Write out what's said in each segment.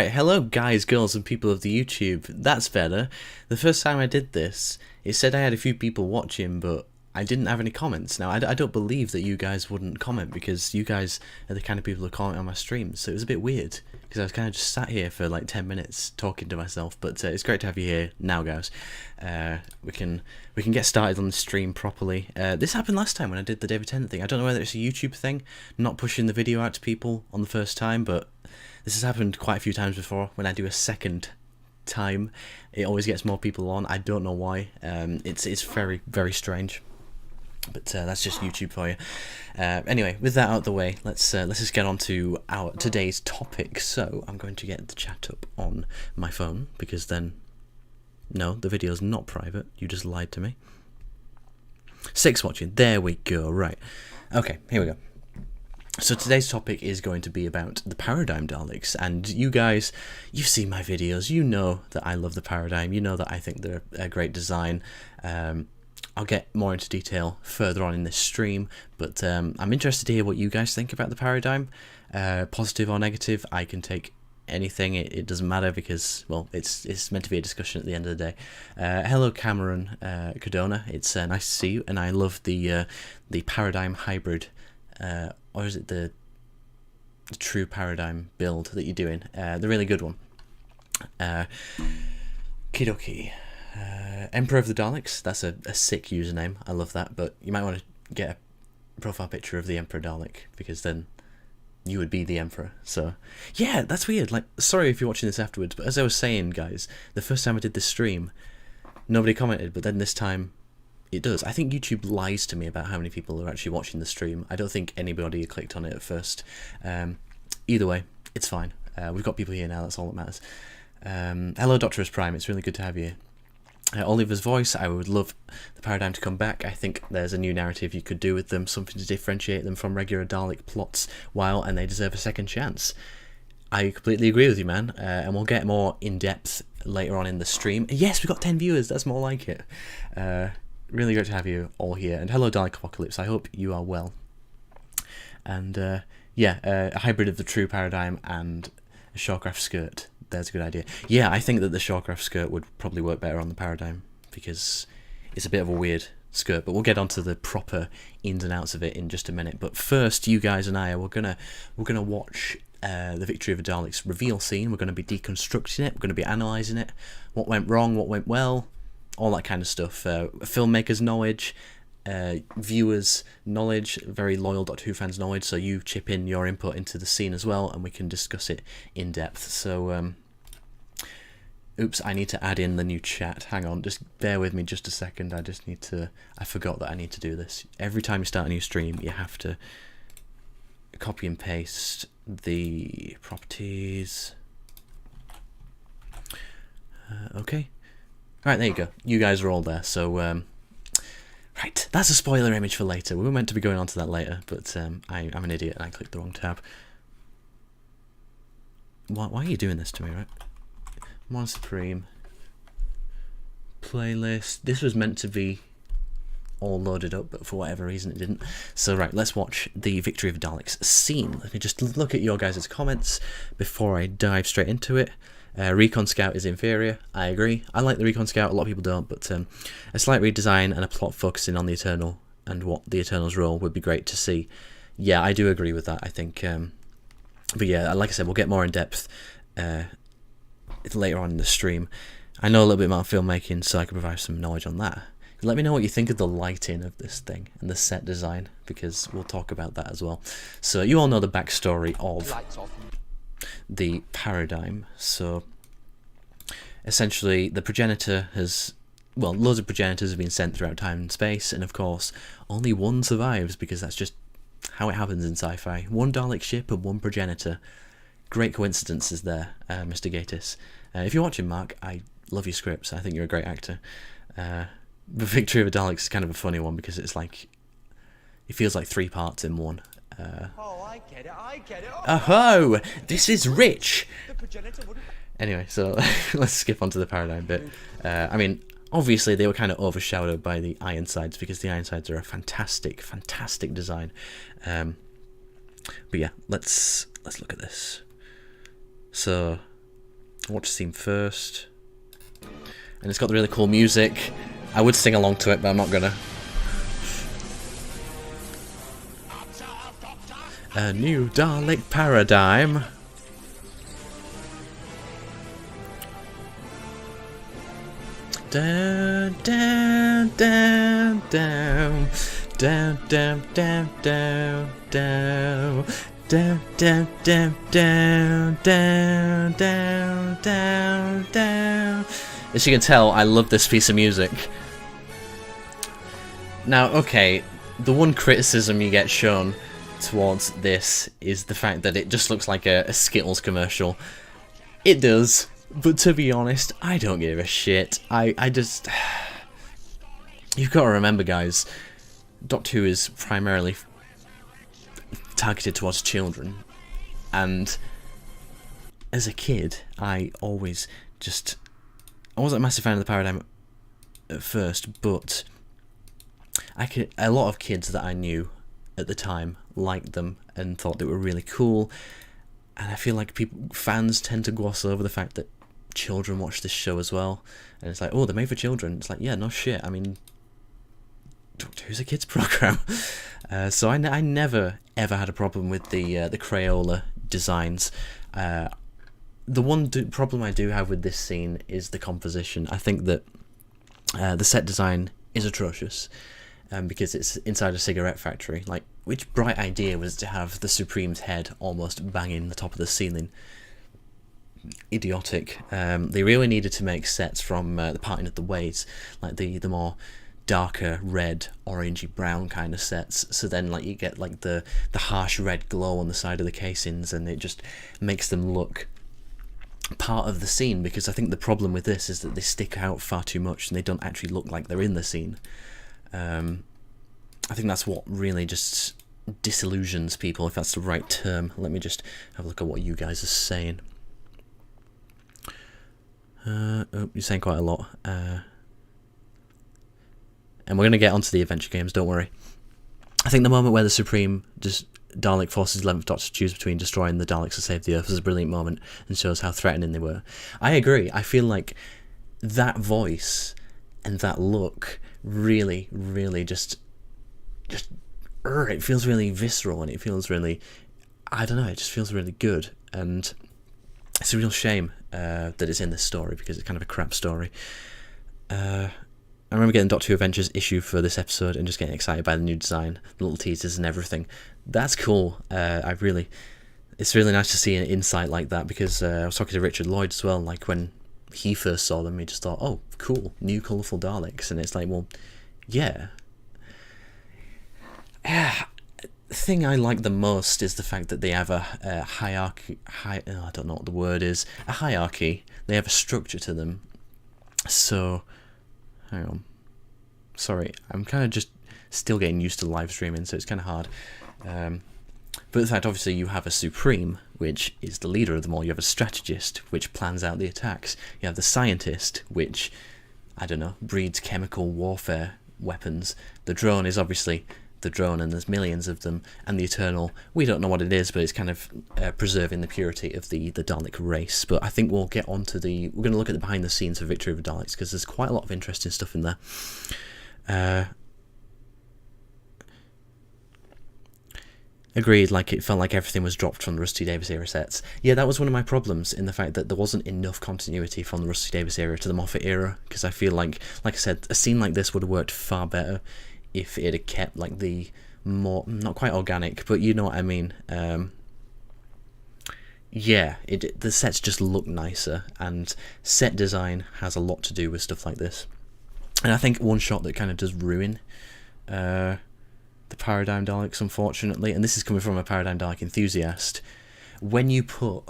Right, hello guys, girls and people of the YouTube. That's better. The first time I did this, it said I had a few people watching, but I didn't have any comments. Now, I don't believe that you guys wouldn't comment, because you guys are the kind of people who comment on my streams, so it was a bit weird, because I was kind of just sat here for like 10 minutes talking to myself, but it's great to have you here now, guys. We can get started on the stream properly. This happened last time when I did the David Tennant thing. I don't know whether it's a YouTube thing, not pushing the video out to people on the first time, but this has happened quite a few times before. When I do a second time, it always gets more people on. I don't know why. It's very, very strange. But that's just YouTube for you. Anyway, with that out of the way, let's just get on to our today's topic. So I'm going to get the chat up on my phone, because then, no, the video's not private. You just lied to me. 6 watching. There we go. Right. Okay, here we go. So today's topic is going to be about the Paradigm Daleks, and you guys, you've seen my videos, you know that I love the Paradigm, you know that I think they're a great design. I'll get more into detail further on in this stream, but I'm interested to hear what you guys think about the Paradigm, positive or negative. I can take anything, it doesn't matter, because, well, it's meant to be a discussion at the end of the day. Hello Cameron Cardona, it's nice to see you, and I love the Paradigm Hybrid, or is it the True Paradigm build that you're doing? The really good one. Kidoki. Emperor of the Daleks, that's a sick username, I love that, but you might want to get a profile picture of the Emperor Dalek, because then you would be the Emperor. So, yeah, that's weird. Like, sorry if you're watching this afterwards, but as I was saying, guys, the first time I did this stream, nobody commented, but then this time, it does. I think YouTube lies to me about how many people are actually watching the stream. I don't think anybody clicked on it at first. Either way, it's fine. We've got people here now, that's all that matters. Hello Doctorus Prime, it's really good to have you here. Oliver's voice, I would love the Paradigm to come back. I think there's a new narrative you could do with them, something to differentiate them from regular Dalek plots, and they deserve a second chance. I completely agree with you, man, and we'll get more in-depth later on in the stream. Yes, we've got 10 viewers, that's more like it. Really great to have you all here, and hello Dalek Apocalypse, I hope you are well. And yeah, a hybrid of the True Paradigm and a Shawcraft skirt. That's a good idea. Yeah, I think that the Shawcraft skirt would probably work better on the Paradigm, because it's a bit of a weird skirt, but we'll get onto the proper ins and outs of it in just a minute. But first, you guys and I, we're gonna watch the Victory of the Daleks reveal scene. We're going to be deconstructing it, we're going to be analysing it, what went wrong, what went well, all that kind of stuff. Filmmakers' knowledge, viewers' knowledge, very loyal Doctor Who fans' knowledge, so you chip in your input into the scene as well, and we can discuss it in depth. So, oops, I need to add in the new chat. Hang on, just bear with me just a second. I forgot that I need to do this. Every time you start a new stream, you have to copy and paste the properties. Okay. Right, there you go. You guys are all there, so, right, that's a spoiler image for later. We were meant to be going on to that later, but I'm an idiot and I clicked the wrong tab. Why are you doing this to me, right? Mon Supreme. Playlist. This was meant to be all loaded up, but for whatever reason it didn't. So right, let's watch the Victory of Daleks scene. Let me just look at your guys' comments before I dive straight into it. Recon Scout is inferior, I agree. I like the Recon Scout, a lot of people don't, but a slight redesign and a plot focusing on the Eternal and what the Eternal's role would be great to see. Yeah, I do agree with that, I think. But yeah, like I said, we'll get more in depth later on in the stream. I know a little bit about filmmaking, so I can provide some knowledge on that. Let me know what you think of the lighting of this thing and the set design, because we'll talk about that as well. So you all know the backstory of the Paradigm. So essentially the progenitor has, well, loads of progenitors have been sent throughout time and space, and of course only one survives, because that's just how it happens in sci-fi. One Dalek ship and one progenitor. Great coincidences there, Mr. Gatiss. If you're watching, Mark, I love your scripts. I think you're a great actor. The Victory of the Daleks is kind of a funny one, because it's like, it feels like 3 parts in one. Oh, I get it. Oh, this is rich. Anyway, so let's skip on to the Paradigm bit. I mean, obviously they were kind of overshadowed by the Ironsides, because the Ironsides are a fantastic, fantastic design. But yeah, let's look at this. So Watch the scene first. And it's got the really cool music. I would sing along to it, but I'm not gonna. A new Dalek paradigm. Down, down, down, down, down, down, down, down, down, down, down, down, down, down, down, down, down. As you can tell, I love this piece of music. Now, okay, the one criticism you get shown towards this is the fact that it just looks like a Skittles commercial. It does. But to be honest, I don't give a shit. I just... You've got to remember, guys, Doctor Who is primarily targeted towards children. And as a kid, I always just... I wasn't a massive fan of the paradigm at first, but a lot of kids that I knew at the time liked them and thought they were really cool. And I feel like fans tend to gloss over the fact that children watch this show as well, and it's like, oh, they're made for children. It's like, yeah, no shit. I mean, Doctor Who's a kids program. So I never ever had a problem with the Crayola designs. The one problem I do have with this scene is the composition. I think that the set design is atrocious, because it's inside a cigarette factory. Like, which bright idea was to have the Supreme's head almost banging the top of the ceiling? Idiotic. They really needed to make sets from the Parting of the Ways, like the more darker red, orangey brown kind of sets. So then, like, you get like the harsh red glow on the side of the casings, and it just makes them look part of the scene. Because I think the problem with this is that they stick out far too much, and they don't actually look like they're in the scene. I think that's what really just disillusions people, if that's the right term. Let me just have a look at what you guys are saying. Oh, you're saying quite a lot. And we're going to get onto the adventure games, don't worry. I think the moment where the Supreme Dalek forces 11th Doctor to choose between destroying the Daleks to save the Earth was a brilliant moment and shows how threatening they were. I agree. I feel like that voice and that look really, really just it feels really visceral, and it feels really, I don't know, it just feels really good. And it's a real shame that it's in this story, because it's kind of a crap story. I remember getting Doctor Who Adventures issue for this episode and just getting excited by the new design, the little teasers and everything. That's cool. It's really nice to see an insight like that, because I was talking to Richard Lloyd as well, like when he first saw them, he just thought, oh, cool, new colourful Daleks. And it's like, well, yeah. The thing I like the most is the fact that they have a hierarchy. I don't know what the word is. A hierarchy. They have a structure to them. So, hang on. Sorry, I'm kind of just still getting used to live streaming, so it's kind of hard. But the fact, obviously, you have a Supreme, which is the leader of them all. You have a strategist, which plans out the attacks. You have the scientist, which, I don't know, breeds chemical warfare weapons. The drone is obviously the drone, and there's millions of them. And the Eternal, we don't know what it is, but it's kind of preserving the purity of the Dalek race. But I think we'll get on to we're going to look at the behind the scenes of Victory of the Daleks, because there's quite a lot of interesting stuff in there. Agreed, like it felt like everything was dropped from the Rusty Davies era sets. Yeah, that was one of my problems, in the fact that there wasn't enough continuity from the Rusty Davies era to the Moffat era, because I feel like I said, a scene like this would have worked far better if it had kept like the more, not quite organic, but you know what I mean. Yeah, the sets just look nicer, and set design has a lot to do with stuff like this. And I think one shot that kind of does ruin the Paradigm Daleks, unfortunately, and this is coming from a Paradigm Dalek enthusiast, when you put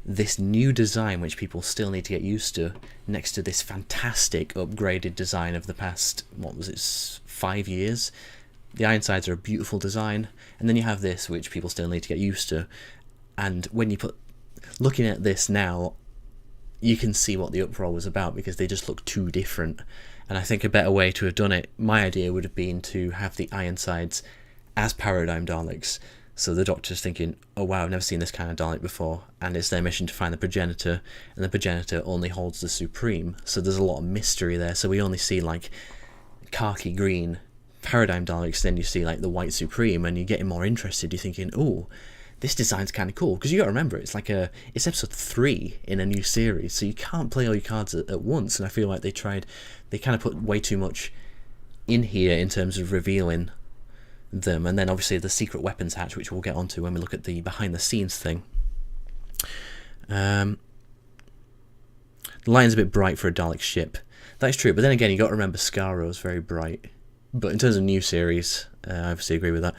this new design, which people still need to get used to, next to this fantastic upgraded design of the past, 5 years, the Ironsides are a beautiful design, and then you have this, which people still need to get used to. And when you looking at this now, you can see what the uproar was about, because they just look too different. And I think a better way to have done it, my idea would have been to have the Ironsides as Paradigm Daleks, So the Doctor's thinking, oh wow, I've never seen this kind of Dalek before, and it's their mission to find the progenitor, and the progenitor only holds the Supreme, so there's a lot of mystery there. So we only see like khaki green paradigm Daleks, then you see like the white Supreme, and you're getting more interested. You're thinking, oh, this design's kind of cool, because you got to remember it's episode 3 in a new series, so you can't play all your cards at once. And I feel like they kind of put way too much in here in terms of revealing them, and then obviously the secret weapons hatch, which we'll get onto when we look at the behind the scenes thing. The line's a bit bright for a Dalek ship, that's true, but then again you got to remember Scaro's very bright. But in terms of new series, I obviously agree with that.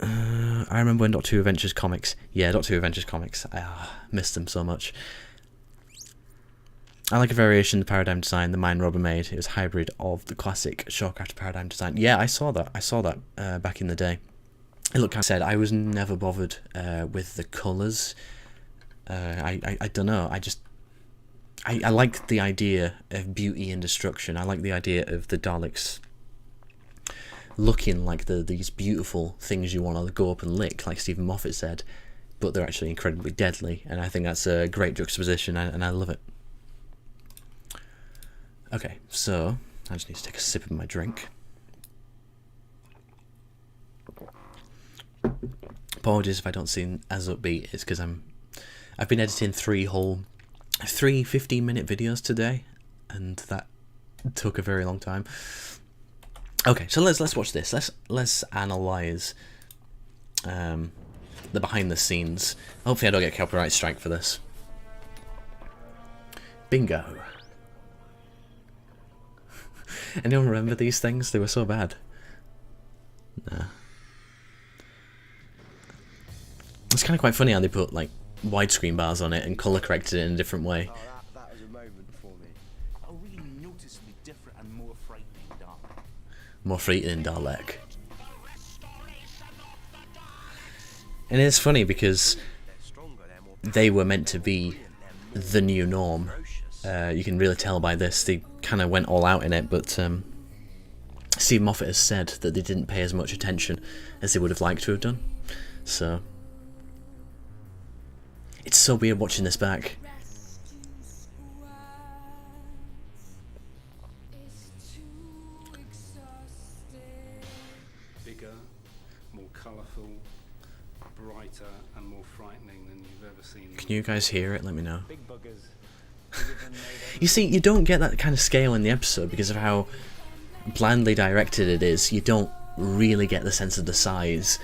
I remember when Doctor Who Adventures comics, Doctor Who Adventures comics, I missed them so much. I like a variation of the paradigm design the Mind Robber made. It was a hybrid of the classic Shawcraft paradigm design. Yeah, I saw that back in the day. It looked kind of said, I was never bothered with the colours. I don't know, I like the idea of beauty and destruction. I like the idea of the Daleks looking like these beautiful things you want to go up and lick, like Stephen Moffat said, but they're actually incredibly deadly, and I think that's a great juxtaposition, and I love it. Okay, so I just need to take a sip of my drink. Apologies if I don't seem as upbeat. It's because I've been editing 3 15-minute videos today, and that took a very long time. Okay, so let's watch this. Let's analyze the behind the scenes. Hopefully I don't get a copyright strike for this. Bingo. Anyone remember these things? They were so bad. Nah. It's kind of quite funny how they put like widescreen bars on it and colour corrected it in a different way. Oh, that was a moment for me. A really noticeably different and more frightening Dalek. More frightening Dalek. And it's funny because they were meant to be the new norm. You can really tell by this. They kind of went all out in it, but Steve Moffat has said that they didn't pay as much attention as they would have liked to have done. So it's so weird watching this back. Bigger, more colourful, brighter and more frightening than you've ever seen. Can you guys hear it? Let me know. Big buggers. You see, you don't get that kind of scale in the episode because of how blandly directed it is. You don't really get the sense of the size.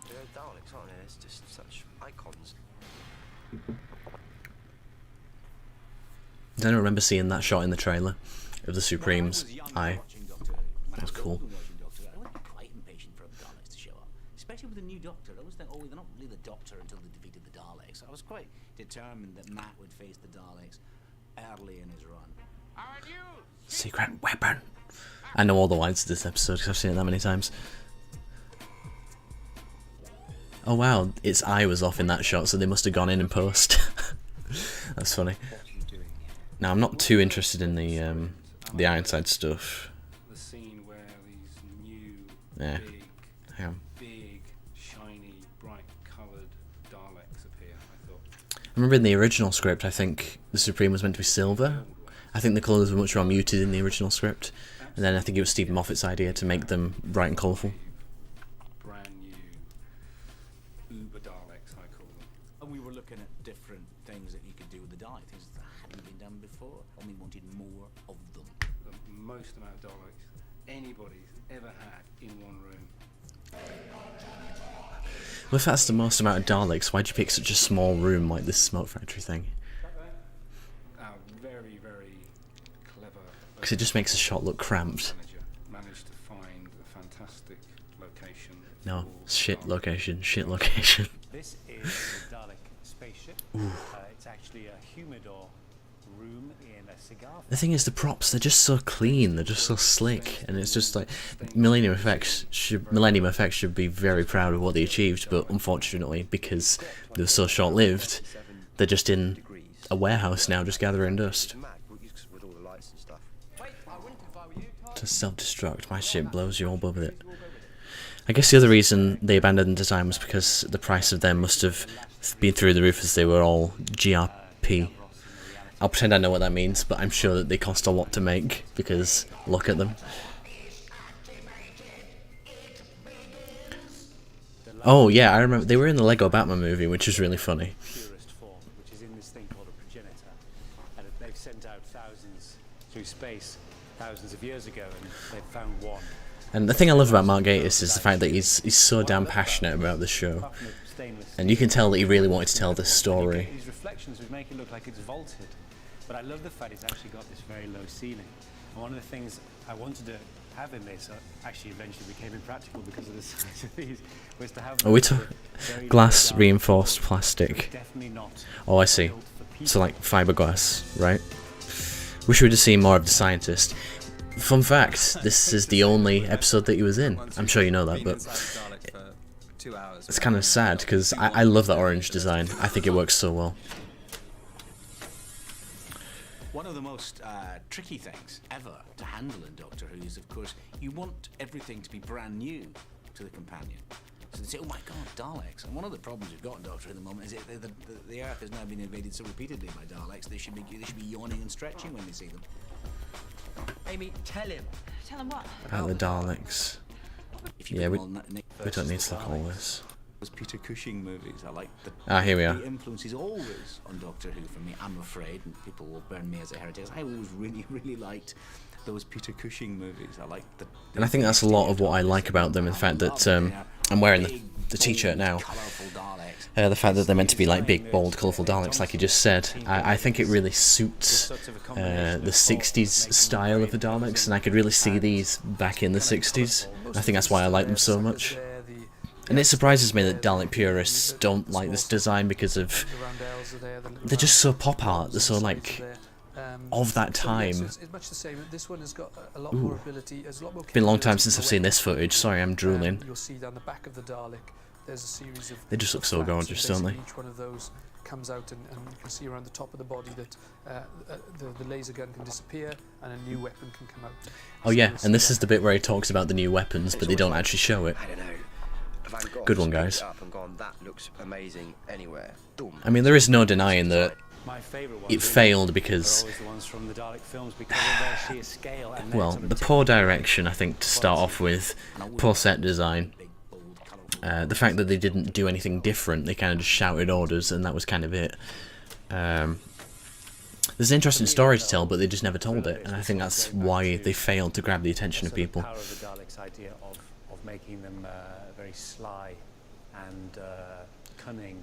They're Daleks, aren't they? It's just such icons. I don't remember seeing that shot in the trailer of the Supremes. That was cool. I would be quite impatient for the Daleks to show up, especially with the new Doctor. I always think, oh, they're not really the Doctor until they defeated the Daleks. I was quite determined that Matt would face the Daleks early in his run. Secret weapon. I know all the lines to this episode because I've seen it that many times. Oh wow, its eye was off in that shot, so they must have gone in and post. That's funny. Now I'm not too interested in the Ironside stuff. The scene where these new, Yeah. Hang on. big, shiny, bright coloured Daleks appear, I thought. I remember in the original script, I think the Supreme was meant to be silver. I think the colours were much more muted in the original script, and then I think it was Stephen Moffat's idea to make them bright and colourful. Brand new Uber Daleks, I call them. And we were looking at different things that you could do with the Dalek, things that hadn't been done before, and we wanted more of them. The most amount of Daleks anybody's ever had in one room. Well, if that's the most amount of Daleks, why'd you pick such a small room like this smoke factory thing? Very, very clever. Because it just makes the shot look cramped. Manager managed to find a fantastic location. No, for shit Daleks. location, shit location. This is the Dalek spaceship. It's actually a humidor room in a cigar The thing is, the props, they're just so clean, they're just so slick, and it's just like, Millennium Effects should be very proud of what they achieved, but unfortunately, because they were so short-lived, they're just in a warehouse now, just gathering dust. Mac, to self-destruct. My ship blows you all above it. I guess the other reason they abandoned the design was because the price of them must have been through the roof as they were all GRP. I'll pretend I know what that means, but I'm sure that they cost a lot to make, because look at them. Oh yeah, I remember they were in the Lego Batman movie, which is really funny. Purest form, which is in this thing called a progenitor, and they've sent out thousands through space thousands of years ago, and they've found one. And the thing I love about Mark Gatiss is the fact that he's so damn passionate about the show, and you can tell that he really wanted to tell this story. These reflections would make it look like it's vaulted, but I love the fact it's actually got this very low ceiling. And one of the things I wanted to have in this, actually eventually became impractical because of the size of these, was to have. Oh, we took glass reinforced plastic. Definitely not. Oh, I see. So like fiberglass, right? Wish we'd have seen more of the scientist. Fun fact: this is the only episode that he was in. I'm sure you know that, but it's kind of sad because I love that orange design. I think it works so well. One of the most tricky things ever to handle in Doctor Who is, of course, you want everything to be brand new to the companion. So they say, oh my god, Daleks. And one of the problems we've got in Doctor Who at the moment is that the Earth has now been invaded so repeatedly by Daleks, they should be yawning and stretching when they see them. Amy, tell him. Tell him what? About the Daleks. Yeah, we don't need to look at all this. Those Peter Cushing movies, I like here we are. The influence is always on Doctor Who for me, I'm afraid, and people will burn me as a heretic. I always really liked those Peter Cushing movies. I like the and I think that's a lot of what I like about them, in the fact that I'm wearing the t-shirt now. The fact that they're meant to be like big, bold, colourful Daleks, like you just said. I think it really suits the 60s style of the Daleks, and I could really see these back in the 60s. I think that's why I like them so much. And it surprises me that Dalek purists don't like this design because of they're just so pop art. They're so like of that time. Ooh. It's been a long time since I've seen this footage. Sorry, I'm drooling. They just look so gorgeous, don't they? Each one of those comes out, and you can see around the top of the body that the laser gun can disappear and a new weapon can come out. Oh yeah, and this is the bit where he talks about the new weapons, but they don't actually show it. I don't know. Good one, guys. Up and gone, that looks amazing anywhere. I mean, there is no denying that My favourite ones it failed because, the ones from the Dalek films because of their sheer scale and well, the poor direction, I think, to start off with, poor set design. The fact that they didn't do anything different, they kind of just shouted orders, and that was kind of it. There's an interesting story to tell, but they just never told it, and I think that's why they failed to grab the attention of people. The power of the Daleks' idea of making them very sly and cunning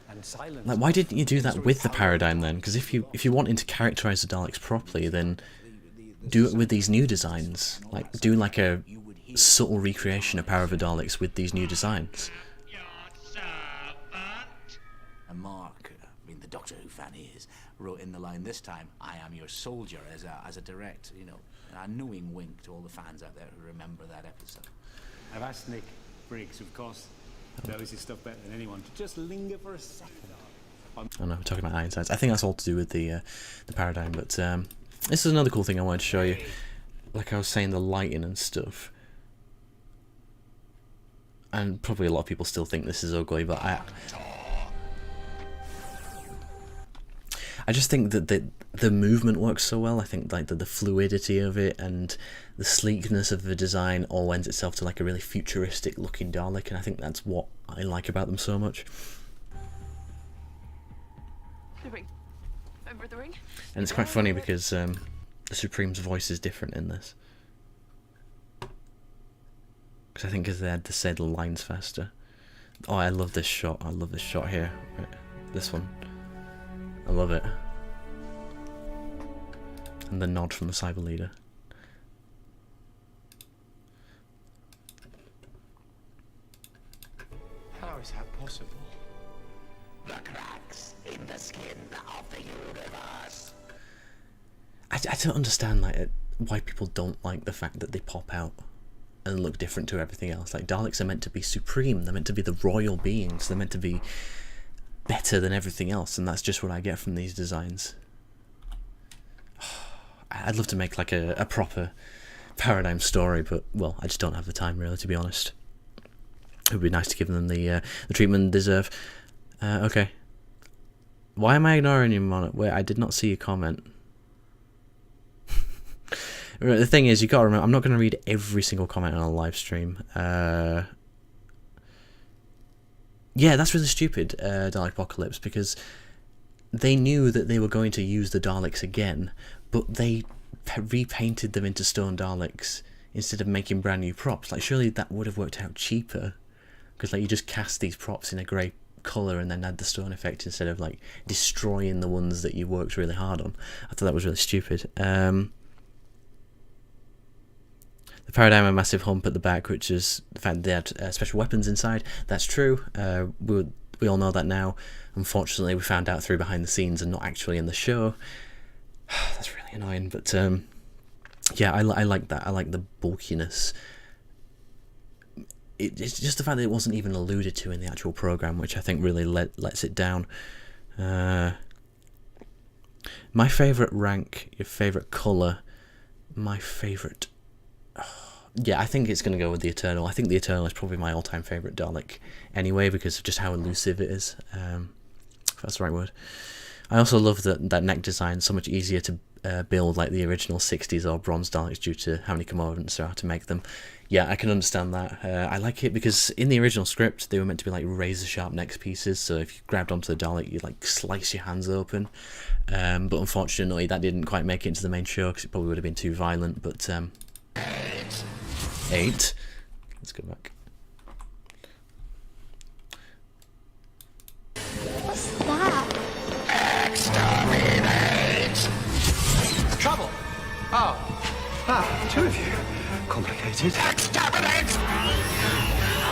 and silent. Like, why didn't you do that with the paradigm then? Because if you wanted to characterize the Daleks properly, then do it with these new designs. Like, do like a subtle recreation of Power of the Daleks with these new designs. And Mark, I mean the Doctor Who fan he is, wrote in the line this time, "I am your soldier," as a direct, a knowing wink to all the fans out there who remember that episode. I've asked Nick Briggs, who of course knows his stuff better than anyone, to just linger for a second. I don't know, we're talking about Ironsides. I think that's all to do with the paradigm, but this is another cool thing I wanted to show you. Like I was saying, the lighting and stuff. And probably a lot of people still think this is ugly, but I just think that the movement works so well. I think like the fluidity of it and the sleekness of the design all lends itself to like a really futuristic looking Dalek, and I think that's what I like about them so much. The ring. Remember the ring? And it's quite funny because the Supreme's voice is different in this. Because I think they had to say the lines faster. Oh, I love this shot. I love this shot here. Right. This one. I love it. And the nod from the cyber leader. How is that possible? The cracks in the skin of the universe. I don't understand like why people don't like the fact that they pop out and look different to everything else. Like, Daleks are meant to be supreme. They're meant to be the royal beings. They're meant to be better than everything else, and that's just what I get from these designs. I'd love to make like a proper Paradigm story, but well, I just don't have the time really, to be honest. It would be nice to give them the treatment they deserve. Okay. Why am I ignoring you, Mon? Wait, I did not see your comment. The thing is, you gotta remember, I'm not going to read every single comment on a live stream. Yeah, that's really stupid, Dalek Apocalypse, because they knew that they were going to use the Daleks again, but they repainted them into stone Daleks instead of making brand new props. Like, surely that would have worked out cheaper, because like you just cast these props in a grey colour and then add the stone effect instead of like destroying the ones that you worked really hard on. I thought that was really stupid. The Paradigm a massive hump at the back, which is the fact that they had special weapons inside. That's true. We all know that now. Unfortunately, we found out through behind the scenes and not actually in the show. That's really annoying, but yeah, I like that. I like the bulkiness. It's just the fact that it wasn't even alluded to in the actual program, which I think really lets it down. My favourite rank, your favourite colour, my favourite... Yeah, I think it's going to go with the Eternal. I think the Eternal is probably my all-time favourite Dalek anyway, because of just how elusive it is, if that's the right word. I also love that neck design, so much easier to build like the original 60s or bronze Daleks due to how many components there are to make them. Yeah, I can understand that. I like it because in the original script they were meant to be like razor-sharp neck pieces, so if you grabbed onto the Dalek you'd like slice your hands open. But unfortunately that didn't quite make it into the main show because it probably would have been too violent, but... 8. Let's go back. What's that? Exterminate! Trouble! Oh. Two of you. Complicated. Exterminate!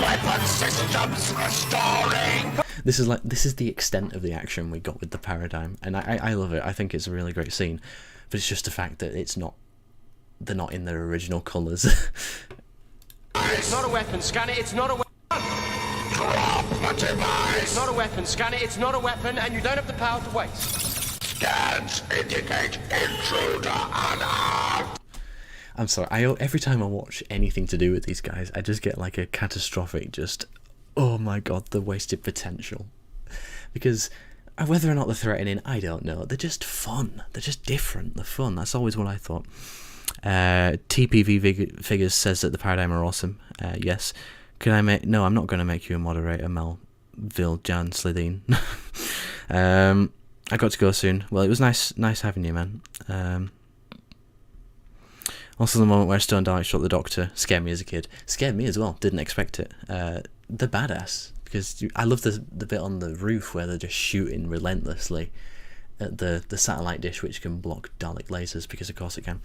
Weapon systems restoring! This is the extent of the action we got with the Paradigm, and I love it. I think it's a really great scene, but it's just the fact that they're not in their original colours. It's not a weapon. Scan it. It's not a weapon. Drop the device! It's not a weapon. Scan it. It's not a weapon, and you don't have the power to waste. Scans indicate intruder unearthed! I'm sorry, every time I watch anything to do with these guys, I just get like a catastrophic just, oh my god, the wasted potential. Because whether or not they're threatening, I don't know. They're just fun. They're just different. They're fun. That's always what I thought. TPV Figures says that the Paradigm are awesome. Yes. Can I make... No, I'm not going to make you a moderator, Melville Jan Slidine. I got to go soon. Well, it was nice having you, man. Also, the moment where Stone Dalek shot the Doctor scared me as a kid. Scared me as well. Didn't expect it. They're badass. Because I love the bit on the roof where they're just shooting relentlessly at the satellite dish, which can block Dalek lasers, because of course it can.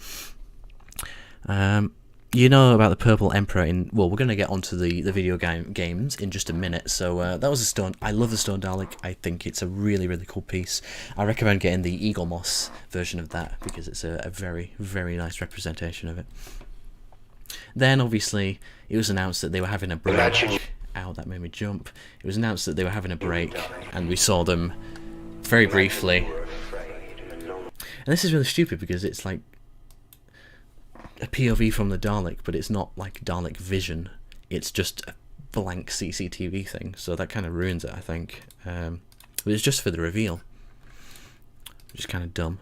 You know about the Purple Emperor in... Well, we're going to get onto the video games in just a minute. So that was a Stone... I love the Stone Dalek. I think it's a really, really cool piece. I recommend getting the Eagle Moss version of that because it's a very, very nice representation of it. Then, obviously, it was announced that they were having a break. Ow, that made me jump. It was announced that they were having a break, and we saw them very briefly. And this is really stupid because it's like a POV from the Dalek, but it's not like Dalek vision. It's just a blank CCTV thing, so that kind of ruins it, I think. But it's just for the reveal, which is kind of dumb.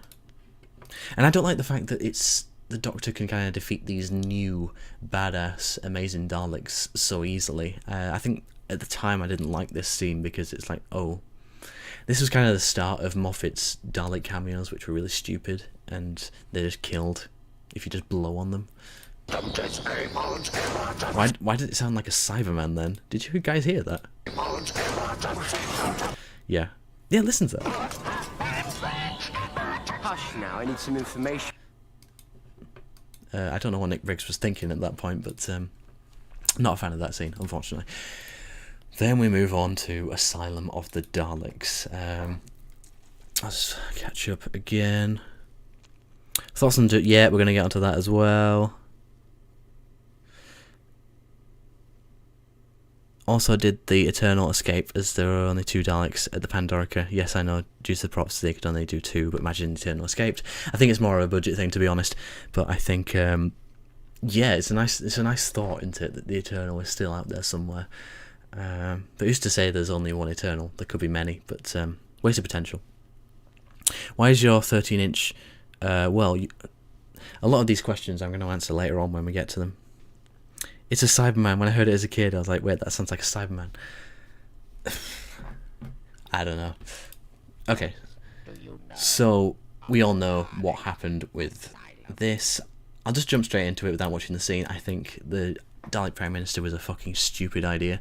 And I don't like the fact that it's the Doctor can kind of defeat these new badass amazing Daleks so easily. I think at the time I didn't like this scene because it's like, oh, this was kind of the start of Moffat's Dalek cameos, which were really stupid, and they're just killed if you just blow on them. Why did it sound like a Cyberman then? Did you guys hear that? Yeah, listen to that. Hush now. I need some information. I don't know what Nick Briggs was thinking at that point, but not a fan of that scene, unfortunately. Then we move on to Asylum of the Daleks. Let's catch up again. Thoughts on... Yeah, we're going to get onto that as well. Also did the Eternal escape as there were only 2 Daleks at the Pandorica. Yes, I know, due to the props they could only do 2, but imagine the Eternal escaped. I think it's more of a budget thing, to be honest, but I think yeah, it's a nice thought, isn't it, that the Eternal is still out there somewhere. But who's to say there's only one Eternal? There could be many, but wasted potential. Why is your 13-inch? Well, a lot of these questions I'm going to answer later on when we get to them. It's a Cyberman. When I heard it as a kid, I was like, wait, that sounds like a Cyberman. I don't know. Okay, so we all know what happened with this. I'll just jump straight into it without watching the scene. I think the Dalek Prime Minister was a fucking stupid idea.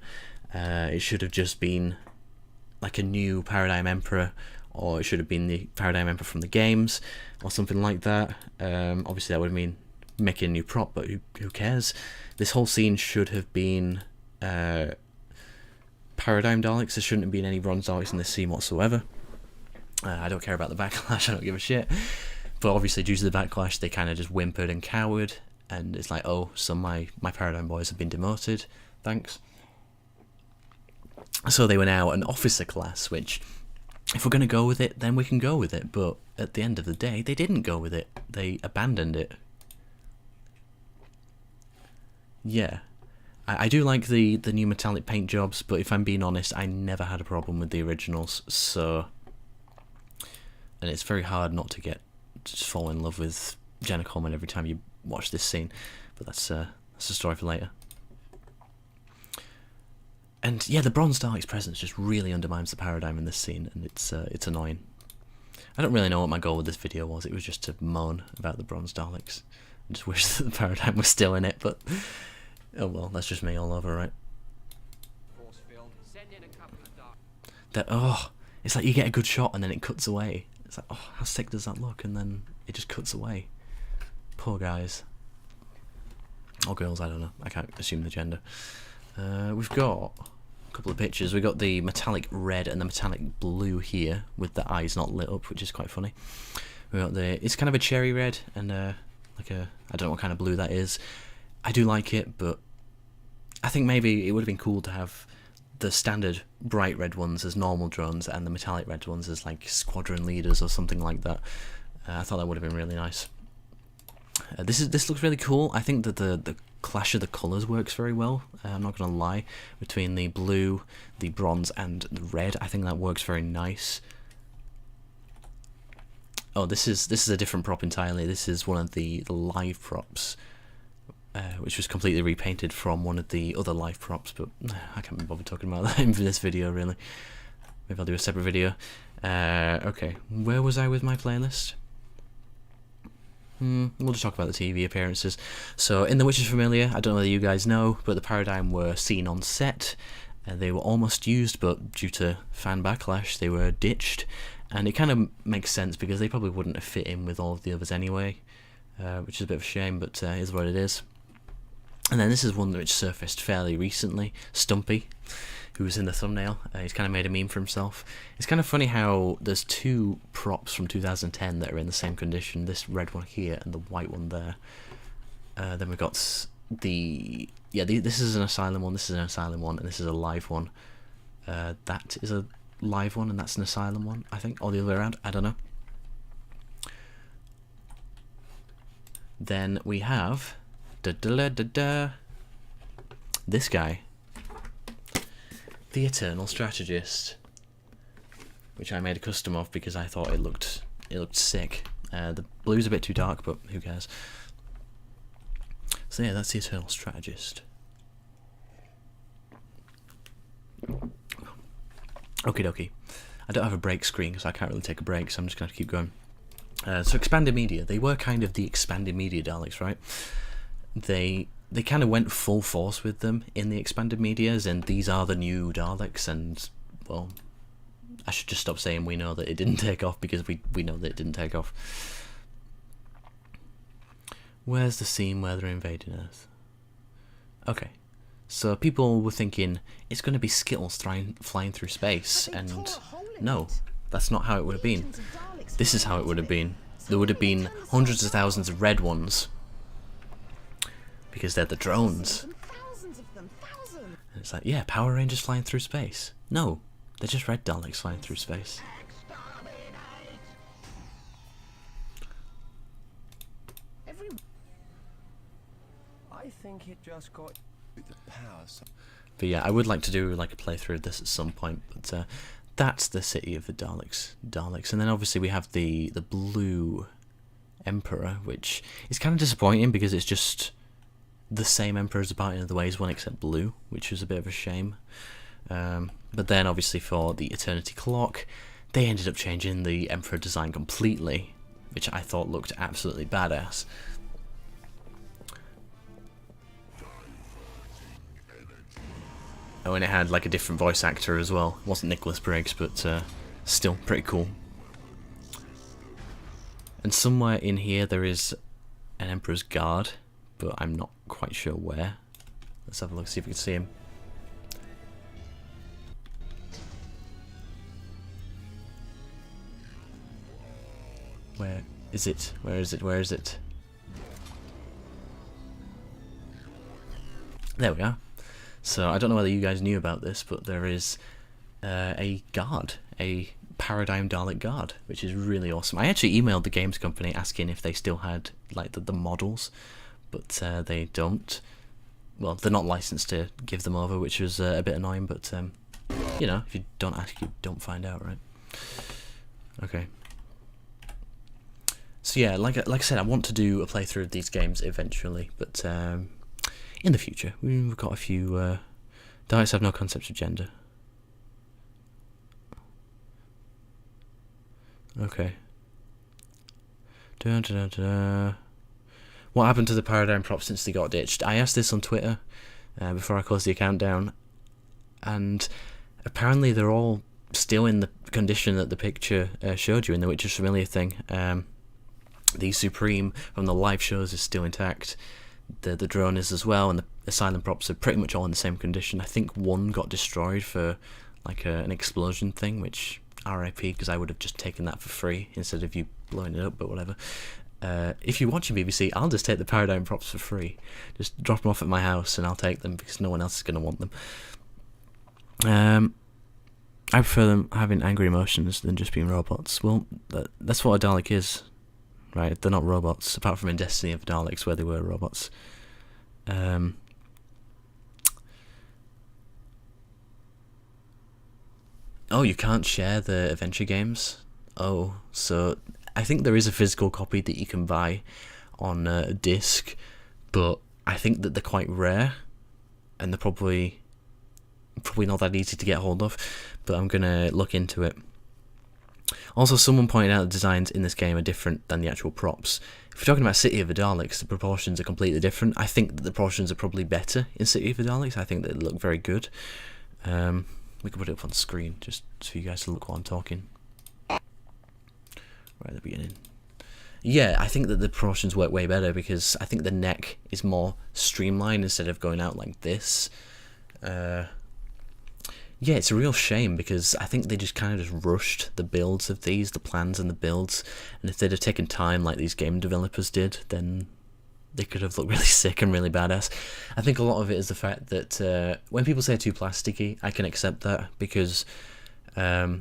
It should have just been like a new Paradigm Emperor, or it should have been the Paradigm Emperor from the games, or something like that. Obviously that would mean making a new prop, but who cares? This whole scene should have been Paradigm Daleks. There shouldn't have been any bronze Daleks in this scene whatsoever. I don't care about the backlash, I don't give a shit. But obviously due to the backlash, they kind of just whimpered and cowered, and it's like, oh, so my Paradigm boys have been demoted, thanks. So they were now an officer class, which, if we're going to go with it, then we can go with it. But at the end of the day, they didn't go with it. They abandoned it. Yeah. I do like the new metallic paint jobs, but if I'm being honest, I never had a problem with the originals, so... And it's very hard not to just fall in love with Jenna Coleman every time you watch this scene, but that's a story for later. And yeah, the Bronze Dalek's presence just really undermines the paradigm in this scene, and it's annoying. I don't really know what my goal with this video was. It was just to moan about the Bronze Daleks. I just wish that the paradigm was still in it, but oh well, that's just me all over, right? It's like you get a good shot and then it cuts away. It's like, oh, how sick does that look? And then it just cuts away. Poor guys. Or girls, I don't know. I can't assume the gender. We've got a couple of pictures. We've got the metallic red and the metallic blue here, with the eyes not lit up, which is quite funny. We've got it's kind of a cherry red, and I don't know what kind of blue that is. I do like it, but I think maybe it would have been cool to have the standard bright red ones as normal drones and the metallic red ones as like squadron leaders or something like that. I thought that would have been really nice. This looks really cool. I think that the clash of the colours works very well. I'm not going to lie. Between the blue, the bronze and the red, I think that works very nice. Oh, this is a different prop entirely. This is one of the live props, which was completely repainted from one of the other live props, but I can't be bothered talking about that in this video, really. Maybe I'll do a separate video. Okay, where was I with my playlist? We'll just talk about the TV appearances. So, in The Witch is Familiar, I don't know whether you guys know, but the Paradigm were seen on set. They were almost used, but due to fan backlash, they were ditched. And it kind of makes sense, because they probably wouldn't have fit in with all of the others anyway, which is a bit of a shame, but it is what it is. And then this is one which surfaced fairly recently, Stumpy, who was in the thumbnail. He's kind of made a meme for himself. It's kind of funny how there's two props from 2010 that are in the same condition, this red one here and the white one there. Then we've got this is an Asylum one, this is an Asylum one, and this is a live one. That is a live one and that's an Asylum one, I think, or the other way around, I don't know. Then we have this guy, the Eternal Strategist, which I made a custom of because I thought it looked sick. The blue's a bit too dark, but who cares? So yeah, that's the Eternal Strategist. Okie dokie. I don't have a break screen, so I can't really take a break, so I'm just going to keep going. So expanded media. They were kind of the expanded media Daleks, right? They kind of went full force with them in the expanded medias, and these are the new Daleks, and, well, I should just stop saying we know that it didn't take off, because we know that it didn't take off. Where's the scene where they're invading Earth? Okay, so people were thinking, it's going to be Skittles flying through space, and no, that's not how it would have been. This is how it would have been. There would have been hundreds of thousands of red ones, because they're the drones. And it's like, yeah, Power Rangers flying through space. No, they're just red Daleks flying through space. I think it just got the power. But yeah, I would like to do like a playthrough of this at some point. But that's the city of the Daleks, and then obviously we have the blue Emperor, which is kind of disappointing because it's just the same Emperor as about in other ways, one except blue, which was a bit of a shame. But then obviously for the Eternity Clock, they ended up changing the Emperor design completely, which I thought looked absolutely badass. Oh, and it had like a different voice actor as well. It wasn't Nicholas Briggs, but still pretty cool. And somewhere in here there is an Emperor's Guard, but I'm not quite sure where. Let's have a look, see if we can see him. Where is it? Where is it? Where is it? There we are. So I don't know whether you guys knew about this, but there is a guard, a Paradigm Dalek guard, which is really awesome. I actually emailed the games company asking if they still had like the models, but they don't. Well, they're not licensed to give them over, which was a bit annoying. But you know, if you don't ask, you don't find out, right? Okay. So yeah, like I said, I want to do a playthrough of these games eventually, but in the future. We've got a few... Daleks have no concept of gender. Okay. Dun, dun, dun, dun. What happened to the Paradigm props since they got ditched? I asked this on Twitter before I closed the account down, and apparently they're all still in the condition that the picture showed you in the Witcher's Familiar thing. The Supreme from the live shows is still intact. The drone is as well, and the Asylum props are pretty much all in the same condition. I think one got destroyed for like an explosion thing, which RIP, because I would have just taken that for free instead of you blowing it up, but whatever. If you're watching BBC, I'll just take the Paradigm props for free. Just drop them off at my house and I'll take them because no one else is going to want them. I prefer them having angry emotions than just being robots. Well, that's what a Dalek is. Right, they're not robots, apart from in Destiny of the Daleks where they were robots. Oh, you can't share the adventure games? Oh, so I think there is a physical copy that you can buy on a disc, but I think that they're quite rare, and they're probably not that easy to get hold of, but I'm going to look into it. Also, someone pointed out the designs in this game are different than the actual props. If we're talking about City of the Daleks, the proportions are completely different. I think that the proportions are probably better in City of the Daleks. I think they look very good. We can put it up on screen just for you guys to look while I'm talking. Right at the beginning. Yeah, I think that the proportions work way better because I think the neck is more streamlined instead of going out like this. Yeah, it's a real shame because I think they just kind of just rushed the builds of these, the plans and the builds, and if they'd have taken time like these game developers did, then they could have looked really sick and really badass. I think a lot of it is the fact that when people say too plasticky, I can accept that because, yeah,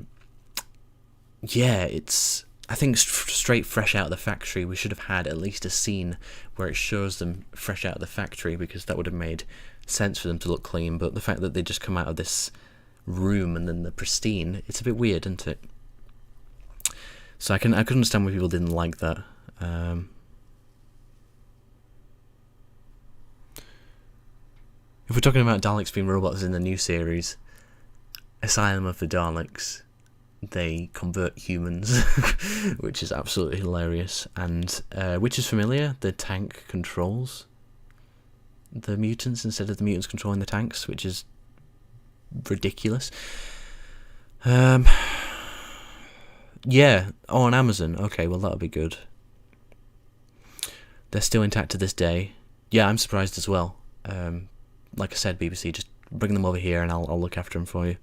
it's... I think straight fresh out of the factory, we should have had at least a scene where it shows them fresh out of the factory because that would have made sense for them to look clean, but the fact that they just come out of this room and then the pristine, it's a bit weird, isn't it? So I could understand why people didn't like that. If we're talking about Daleks being robots in the new series, Asylum of the Daleks, they convert humans, which is absolutely hilarious. And which is familiar, the tank controls the mutants instead of the mutants controlling the tanks, which is ridiculous. Yeah, on Amazon. Okay, well that'll be good. They're still intact to this day. Yeah, I'm surprised as well. Like I said, BBC, just bring them over here and I'll look after them for you.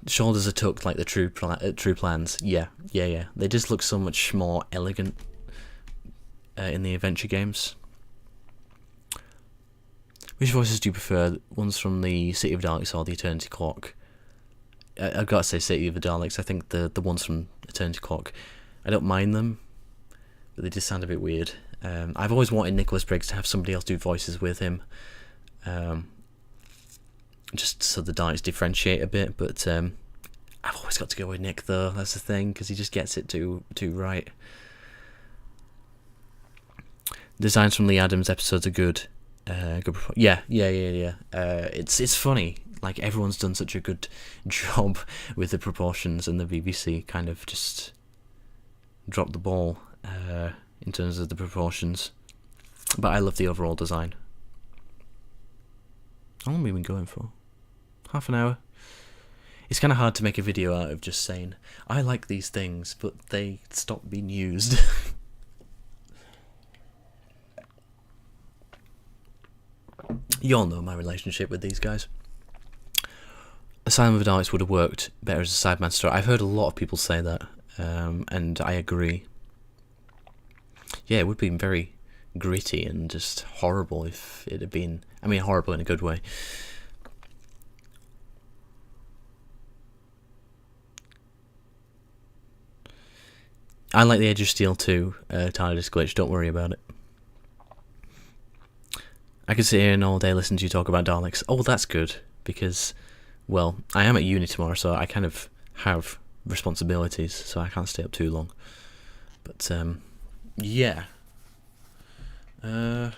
Shoulders are tucked like the true plans. Yeah. They just look so much more elegant in the adventure games. Which voices do you prefer? Ones from the City of Daleks or the Eternity Clock? I've got to say City of the Daleks. I think the ones from Eternity Clock, I don't mind them, but they just sound a bit weird. I've always wanted Nicholas Briggs to have somebody else do voices with him, just so the Daleks differentiate a bit. But I've always got to go with Nick, though. That's the thing, because he just gets it too right. Designs from Lee Adams episodes are good. Yeah. It's funny. Like, everyone's done such a good job with the proportions, and the BBC kind of just dropped the ball in terms of the proportions. But I love the overall design. How long have we been going for? Half an hour? It's kind of hard to make a video out of just saying, I like these things, but they stop being used. You all know my relationship with these guys. Asylum of the Daleks would have worked better as a Sideman story. I've heard a lot of people say that, and I agree. Yeah, it would have been very gritty and just horrible if it had been... I mean, horrible in a good way. I like the Edge of Steel too, TARDIS Glitch, don't worry about it. I could sit here and all day listen to you talk about Daleks. Oh, that's good, because, well, I am at uni tomorrow, so I kind of have responsibilities, so I can't stay up too long. But, yeah. So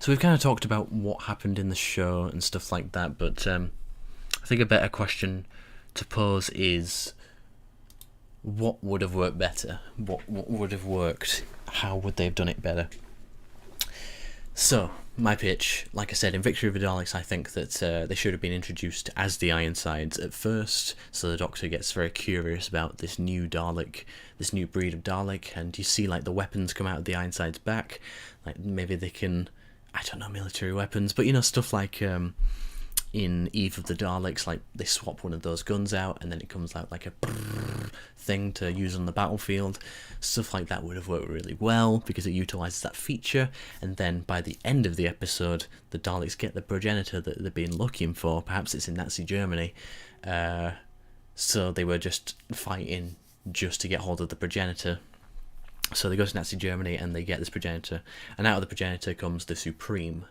we've kind of talked about what happened in the show and stuff like that, but I think a better question to pose is, what would have worked better? What would have worked? How would they have done it better? So, my pitch, like I said, in Victory of the Daleks, I think that they should have been introduced as the Ironsides at first, so the Doctor gets very curious about this new Dalek, this new breed of Dalek, and you see like the weapons come out of the Ironsides' back, like maybe they can, I don't know, military weapons, but you know, stuff like in Eve of the Daleks, like they swap one of those guns out and then it comes out like a thing to use on the battlefield. Stuff like that would have worked really well because it utilises that feature, and then by the end of the episode the Daleks get the progenitor that they've been looking for. Perhaps it's in Nazi Germany, so they were just fighting just to get hold of the progenitor. So they go to Nazi Germany and they get this progenitor, and out of the progenitor comes the Supreme,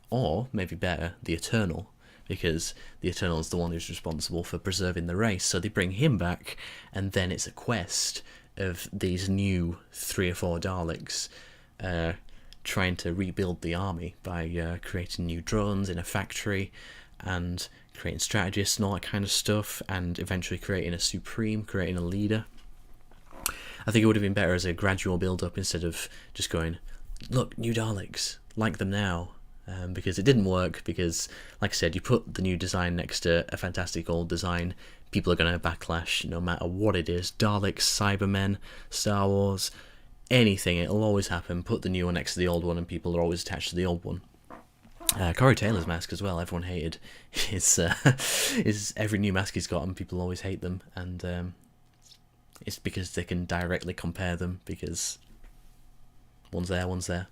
or maybe better, the Eternal, because the Eternal is the one who's responsible for preserving the race. So they bring him back, and then it's a quest of these new 3 or 4 Daleks trying to rebuild the army by creating new drones in a factory and creating strategists and all that kind of stuff, and eventually creating a Supreme, creating a leader. I think it would have been better as a gradual build-up instead of just going, look, new Daleks, like them now. Because it didn't work, because, like I said, you put the new design next to a fantastic old design, people are going to backlash no matter what it is. Daleks, Cybermen, Star Wars, anything, it'll always happen. Put the new one next to the old one and people are always attached to the old one. Corey Taylor's mask as well, everyone hated his every new mask he's got, and people always hate them, and it's because they can directly compare them, because one's there, one's there.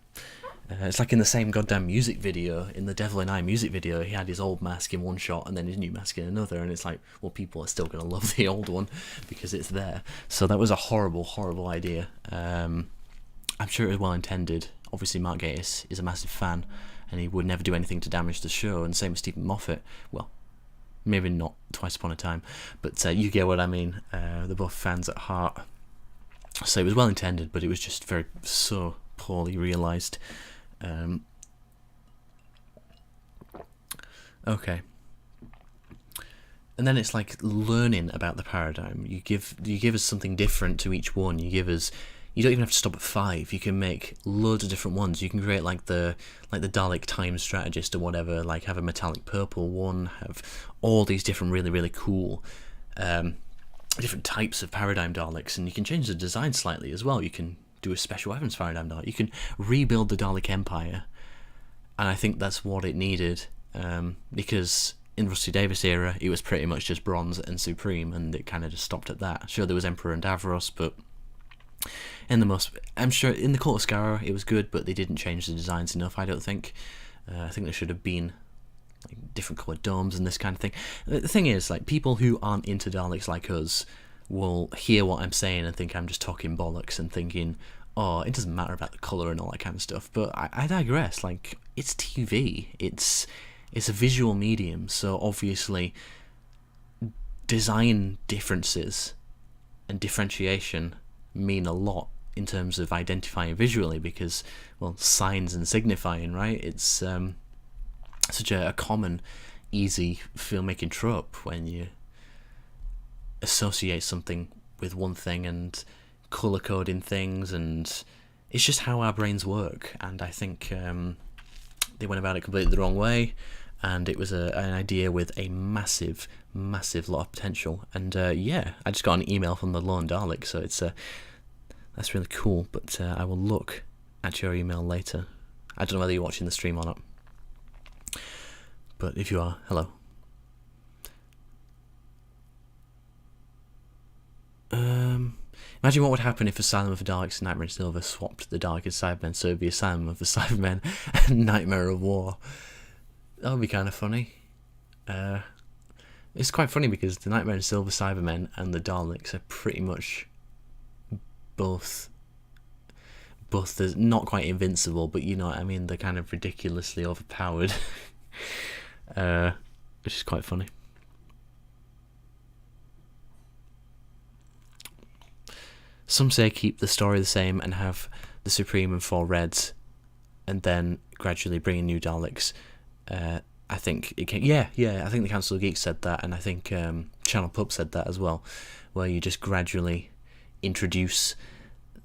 It's like in the same goddamn music video, in the Devil and I music video, he had his old mask in one shot and then his new mask in another, and it's like, well, people are still going to love the old one because it's there. So that was a horrible, horrible idea. I'm sure it was well intended. Obviously Mark Gatiss is a massive fan and he would never do anything to damage the show, and same with Stephen Moffat. Well, maybe not Twice Upon a Time, but you get what I mean. They're both fans at heart. So it was well intended, but it was just so poorly realised. Okay, and then it's like learning about the paradigm. You give us something different to each one. You don't even have to stop at 5. You can make loads of different ones. You can create like the Dalek time strategist or whatever, like have a metallic purple one, have all these different really, really cool different types of paradigm Daleks, and you can change the design slightly as well. You can do a special weapons paradigm Dalek. You can rebuild the Dalek Empire, and I think that's what it needed, because in Rusty Davies era it was pretty much just Bronze and Supreme, and it kind of just stopped at that. Sure, there was Emperor and Davros, but I'm sure in the Cult of Skaro it was good, but they didn't change the designs enough, I don't think. I think there should have been like different coloured domes and this kind of thing. The thing is, like, people who aren't into Daleks like us will hear what I'm saying and think I'm just talking bollocks and thinking, oh, it doesn't matter about the colour and all that kind of stuff. But I digress. Like, it's TV. It's a visual medium, so obviously design differences and differentiation mean a lot in terms of identifying visually, because, well, signs and signifying, right? It's such a common, easy filmmaking trope when you associate something with one thing and colour coding things, and it's just how our brains work. And I think they went about it completely the wrong way, and it was an idea with a massive lot of potential. And yeah, I just got an email from the Lone Dalek, so it's that's really cool. But I will look at your email later. I don't know whether you're watching the stream or not, but if you are, hello. Imagine what would happen if Asylum of the Daleks and Nightmare in Silver swapped the Dalek and Cybermen, so it'd be Asylum of the Cybermen and Nightmare of War. That would be kind of funny. It's quite funny because the Nightmare in Silver Cybermen and the Daleks are pretty much both they're not quite invincible, but you know what I mean, they're kind of ridiculously overpowered. Which is quite funny. Some say keep the story the same and have the Supreme and 4 Reds, and then gradually bring in new Daleks. I think it can, yeah. I think the Council of Geeks said that, and I think Channel Pub said that as well, where you just gradually introduce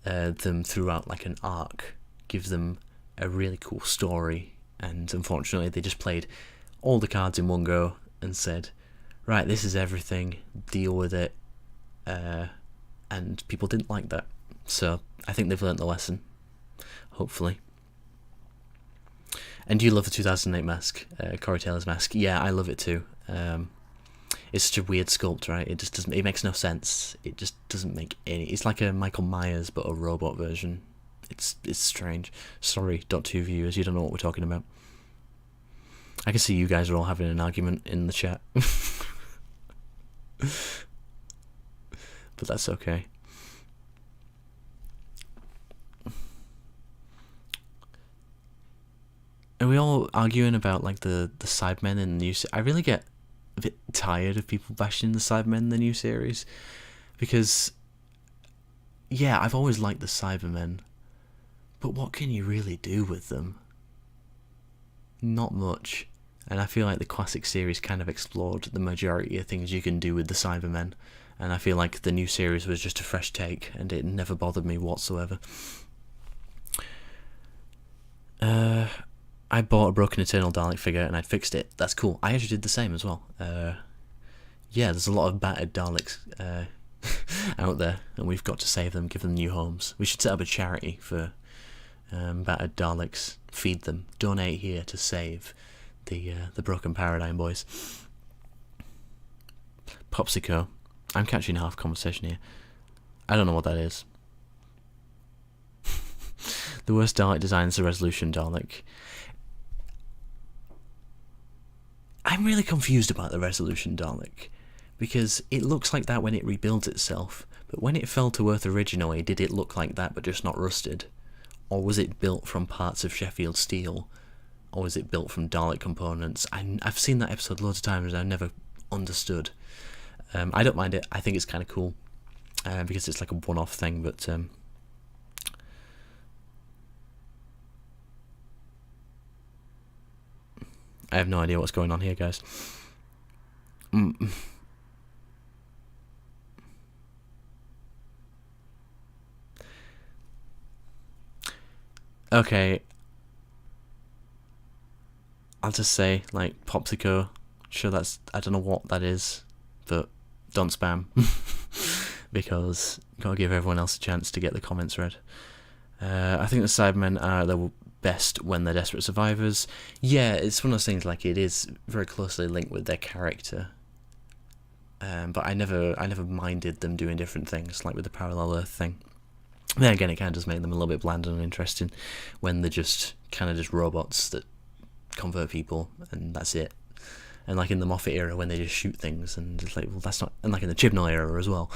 them throughout like an arc, give them a really cool story. And unfortunately, they just played all the cards in one go and said, right, this is everything, deal with it. And people didn't like that. So I think they've learnt the lesson, hopefully. And you love the 2008 mask, Corey Taylor's mask. Yeah, I love it too. It's such a weird sculpt, right? It just doesn't. It makes no sense. It just doesn't make any. It's like a Michael Myers but a robot version. It's strange. Sorry, .2 viewers, you don't know what we're talking about. I can see you guys are all having an argument in the chat. But that's okay. Are we all arguing about like the Cybermen in the new I really get a bit tired of people bashing the Cybermen in the new series, because yeah, I've always liked the Cybermen, but what can you really do with them? Not much. And I feel like the classic series kind of explored the majority of things you can do with the Cybermen. And I feel like the new series was just a fresh take, and it never bothered me whatsoever. I bought a Broken Eternal Dalek figure and I'd fixed it. That's cool. I actually did the same as well. Yeah, there's a lot of battered Daleks out there, and we've got to save them, give them new homes. We should set up a charity for battered Daleks. Feed them. Donate here to save the Broken Paradigm boys. Popsico. I'm catching half conversation here. I don't know what that is. The worst Dalek design is the Resolution Dalek. I'm really confused about the Resolution Dalek, because it looks like that when it rebuilds itself, but when it fell to Earth originally, did it look like that but just not rusted? Or was it built from parts of Sheffield steel? Or was it built from Dalek components? I've seen that episode loads of times and I've never understood. I don't mind it. I think it's kind of cool because it's like a one-off thing, but I have no idea what's going on here, guys. Okay. I'll just say, like, Popsico. Sure, that's... I don't know what that is, but don't spam. Because you've got to give everyone else a chance to get the comments read. I think the Cybermen are the best when they're desperate survivors. Yeah, it's one of those things, like, it is very closely linked with their character. But I never minded them doing different things, like with the Parallel Earth thing. Then again, it kind of does make them a little bit bland and uninteresting when they're just kind of just robots that convert people, and that's it. And like in the Moffat era, when they just shoot things, and it's like, well, that's not... And like in the Chibnall era as well.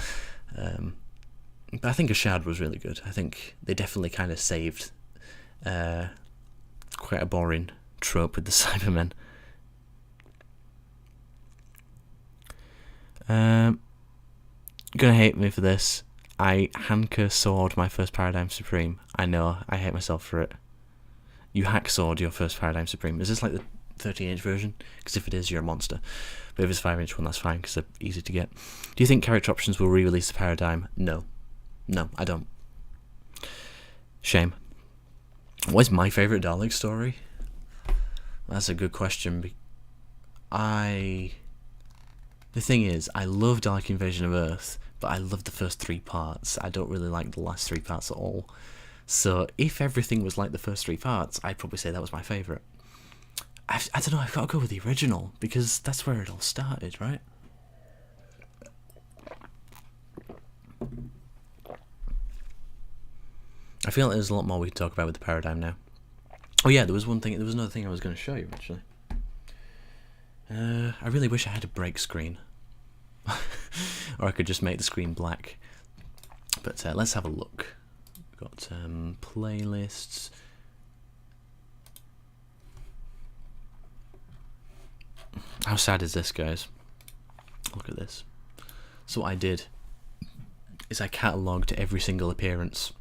But I think a shard was really good. I think they definitely kind of saved quite a boring trope with the Cybermen. Gonna hate me for this. I hack-sword my first Paradigm Supreme. I know, I hate myself for it. You hack-sword your first Paradigm Supreme. Is this like the 13-inch version? Because if it is, you're a monster. But if it's 5-inch one, that's fine, because they're easy to get. Do you think character options will re-release the Paradigm? No. No, I don't. Shame. What is my favourite Dalek story? That's a good question. The thing is, I love Dalek Invasion of Earth, but I love the first 3 parts. I don't really like the last 3 parts at all. So if everything was like the first 3 parts, I'd probably say that was my favourite. I don't know, I've got to go with the original, because that's where it all started, right? I feel like there's a lot more we can talk about with the Paradigm now. Oh yeah, there was another thing I was going to show you, actually. I really wish I had a break screen. Or I could just make the screen black. But let's have a look. We've got playlists. How sad is this, guys? Look at this. So what I did is I catalogued every single appearance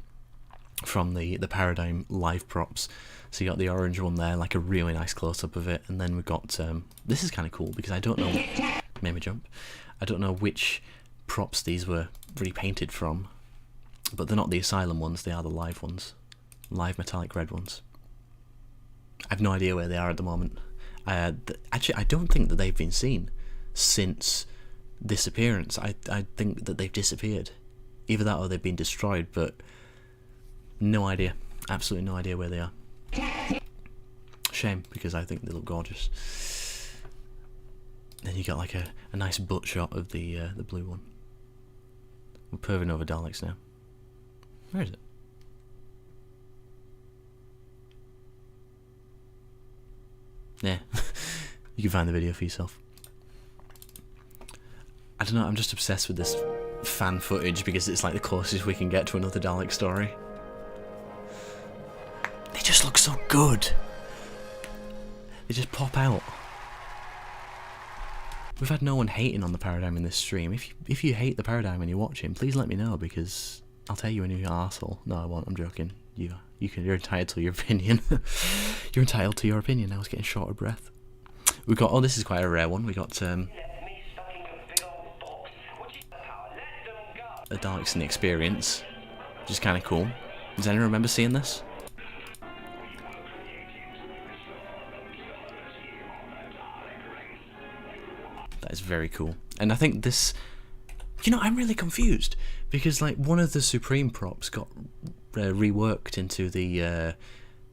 from the Paradigm live props. So you got the orange one there, like a really nice close-up of it, and then we got this is kind of cool because I don't know, made me jump. I don't know which props these were repainted from, but they're not the Asylum ones, they are the live ones, live metallic red ones. I have no idea where they are at the moment. Actually, I don't think that they've been seen since this appearance. I think that they've disappeared. Either that or they've been destroyed, but no idea. Absolutely no idea where they are. Shame, because I think they look gorgeous. Then you got like a nice butt shot of the blue one. We're perving over Daleks now. Where is it? Yeah, you can find the video for yourself. I don't know, I'm just obsessed with this fan footage because it's like the closest we can get to another Dalek story. They just look so good. They just pop out. We've had no one hating on the Paradigm in this stream. If you hate the Paradigm and you're watching, please let me know, because I'll tell you when you're an arsehole. No, I won't, I'm joking. You're entitled to your opinion. You're entitled to your opinion. I was getting short of breath. We got, oh, this is quite a rare one. We got a Daleks in the Experience, which is kind of cool. Does anyone remember seeing this? That is very cool. And I think this, you know, I'm really confused because like one of the Supreme props got reworked into the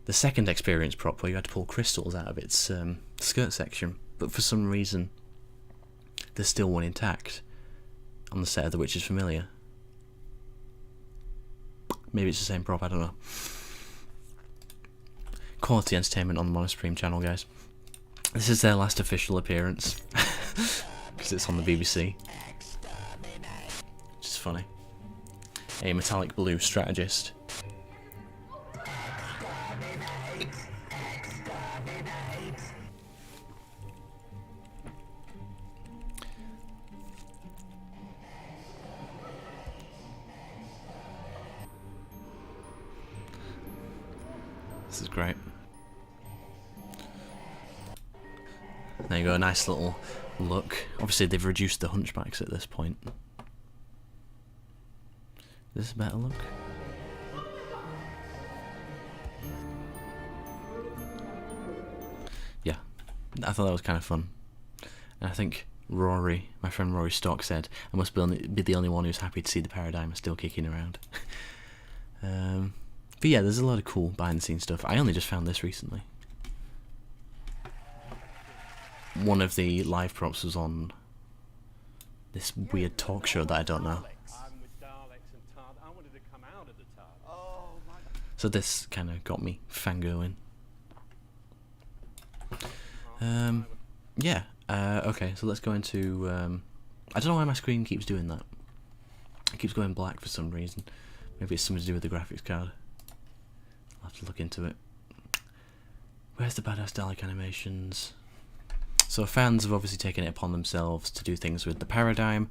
second Experience prop where you had to pull crystals out of its skirt section, but for some reason there's still one intact on the set of The Witch is Familiar. Maybe it's the same prop, I don't know. Quality entertainment on the Monostream channel, guys. This is their last official appearance because it's on the BBC, which is funny. A metallic blue strategist. This is great. There you go, a nice little look. Obviously they've reduced the hunchbacks at this point. Is this a better look? Yeah, I thought that was kind of fun. And I think Rory, my friend Rory Stock, said, I must be the only one who's happy to see the Paradigm still kicking around. But yeah, there's a lot of cool behind the scenes stuff. I only just found this recently. One of the live props was on this weird talk show that I don't know. So this kind of got me fangirling. Yeah, okay, so let's go into... I don't know why my screen keeps doing that. It keeps going black for some reason. Maybe it's something to do with the graphics card. I'll have to look into it. Where's the badass Dalek animations? So fans have obviously taken it upon themselves to do things with the paradigm.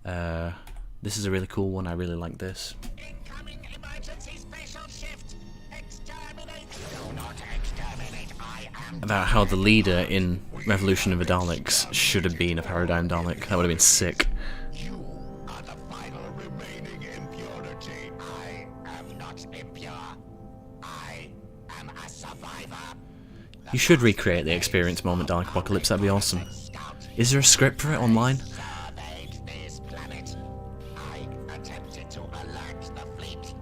This is a really cool one. I really like this. Incoming emergency special shift. Exterminate. Do not exterminate. I am About how the leader in Revolution of the Daleks should have been a paradigm Dalek. That would have been sick. You are the final remaining impurity. I am not impure. I am a survivor. You should recreate the experience moment Dalek Apocalypse. That'd be awesome. Is there a script for it online? Surveyed this planet. I attempted to alert the fleet.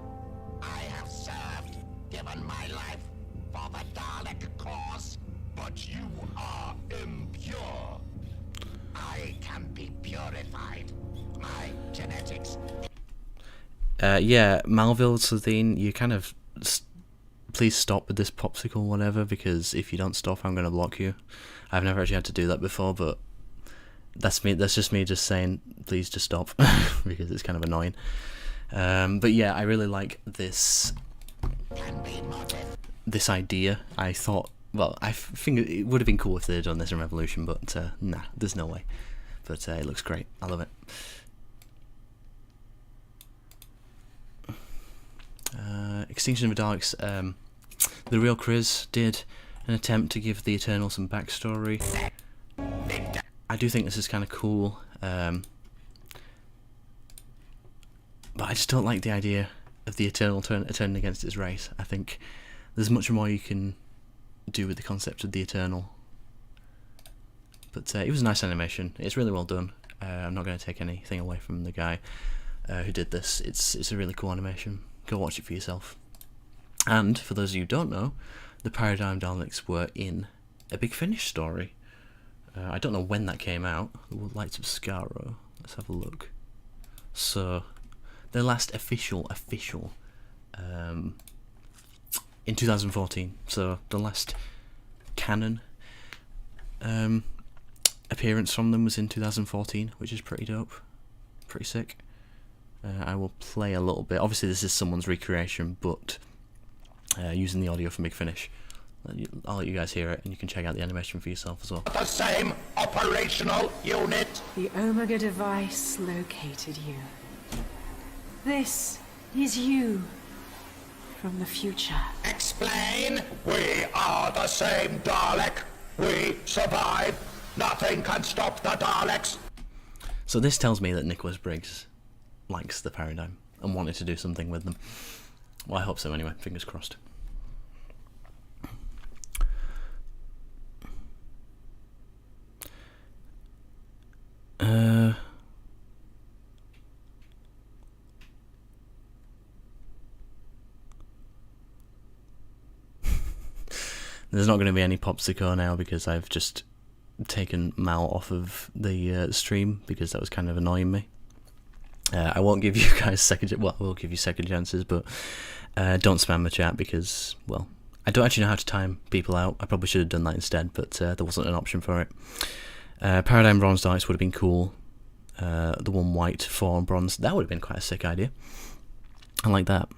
I have served, given my life for the Dalek cause. But you are impure. I can be purified. My genetics. Yeah, Malville Slitheen, you kind of... Please stop with this popsicle, whatever, because if you don't stop, I'm going to block you. I've never actually had to do that before, but that's me. That's just me just saying, please just stop, because it's kind of annoying. But yeah, I really like this idea. I thought, well, I think it would have been cool if they had done this in Revolution, but nah, there's no way. But it looks great. I love it. Extinction of the Daleks, the real Chris did an attempt to give the Eternal some backstory. I do think this is kind of cool, but I just don't like the idea of the Eternal turning against its race. I think there's much more you can do with the concept of the Eternal. But it was a nice animation. It's really well done. I'm not going to take anything away from the guy who did this. It's a really cool animation. Go watch it for yourself. And for those of you who don't know, the Paradigm Daleks were in a Big Finish story. I don't know when that came out. The Lights of Skaro. Let's have a look. So, their last official in 2014. So the last canon appearance from them was in 2014, which is pretty dope, pretty sick. I will play a little bit. Obviously this is someone's recreation, but using the audio from Big Finish. I'll let you guys hear it, and you can check out the animation for yourself as well. The same operational unit. The Omega device located you. This is you from the future. Explain. We are the same Dalek. We survive. Nothing can stop the Daleks. So this tells me that Nicholas Briggs likes the Paradigm and wanted to do something with them. Well, I hope so anyway, fingers crossed. There's not going to be any Popsicle now because I've just taken Mal off of the stream because that was kind of annoying me. I won't give you guys well, I will give you second chances, but don't spam the chat because, well, I don't actually know how to time people out. I probably should have done that instead, but there wasn't an option for it. Paradigm Bronze Daleks would have been cool. The one white, 4 on bronze, that would have been quite a sick idea. I like that.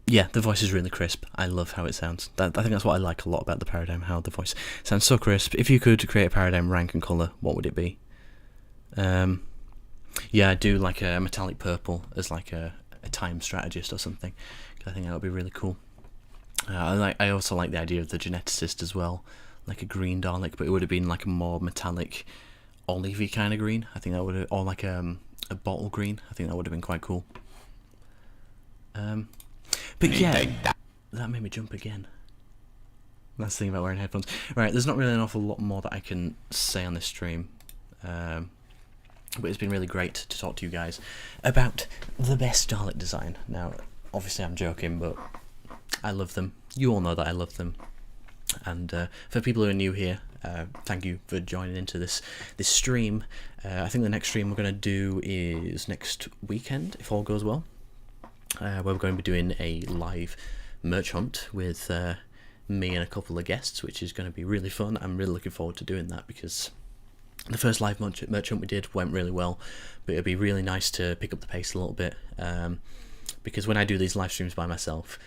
Yeah, the voice is really crisp. I love how it sounds. I think that's what I like a lot about the Paradigm, how the voice sounds so crisp. If you could create a Paradigm rank and colour, what would it be? Yeah, I'd do like a metallic purple as like a time strategist or something. I think that would be really cool. I also like the idea of the geneticist as well, like a green Dalek, but it would have been like a more metallic, olivey kind of green. I think that would have, or like a bottle green. I think that would have been quite cool. But yeah, that made me jump again. That's the thing about wearing headphones. Right, there's not really an awful lot more that I can say on this stream. But it's been really great to talk to you guys about the best Dalek design. Now, obviously I'm joking, but I love them. You all know that I love them. And for people who are new here, thank you for joining into this stream. I think the next stream we're going to do is next weekend, if all goes well. Where we're going to be doing a live merch hunt with me and a couple of guests, which is going to be really fun. I'm really looking forward to doing that because The first live merchant we did went really well, but it'd be really nice to pick up the pace a little bit, because when I do these live streams by myself,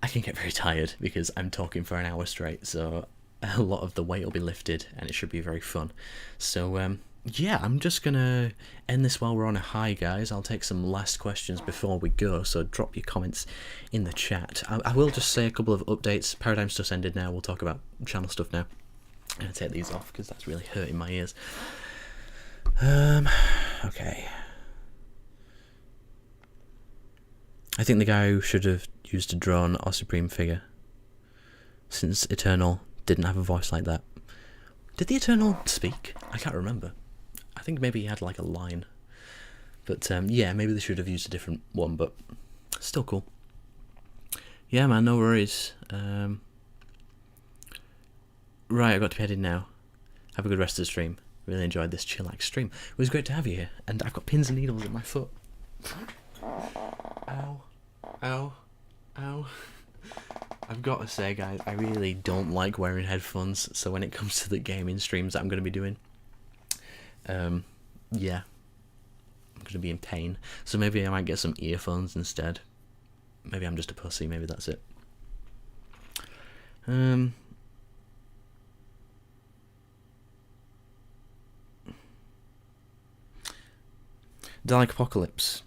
I can get very tired because I'm talking for an hour straight, so a lot of the weight will be lifted and it should be very fun. So yeah, I'm just gonna end this while we're on a high, guys. I'll take some last questions before we go, so drop your comments in the chat. I will just say a couple of updates. Paradigm stuff's ended now. We'll talk about channel stuff now. I'm gonna take these off because that's really hurting my ears. Okay. I think the guy who should have used a drone or Supreme figure, since Eternal didn't have a voice like that. Did the Eternal speak? I can't remember. I think maybe he had like a line. But yeah, maybe they should have used a different one, but still cool. Yeah, man, no worries. Right, I got to be headed now. Have a good rest of the stream. Really enjoyed this chillax stream. It was great to have you here, and I've got pins and needles in my foot. Ow. Ow. Ow. I've got to say, guys, I really don't like wearing headphones, so when it comes to the gaming streams that I'm going to be doing, yeah, I'm going to be in pain. So maybe I might get some earphones instead. Maybe I'm just a pussy, maybe that's it. Dalek Apocalypse.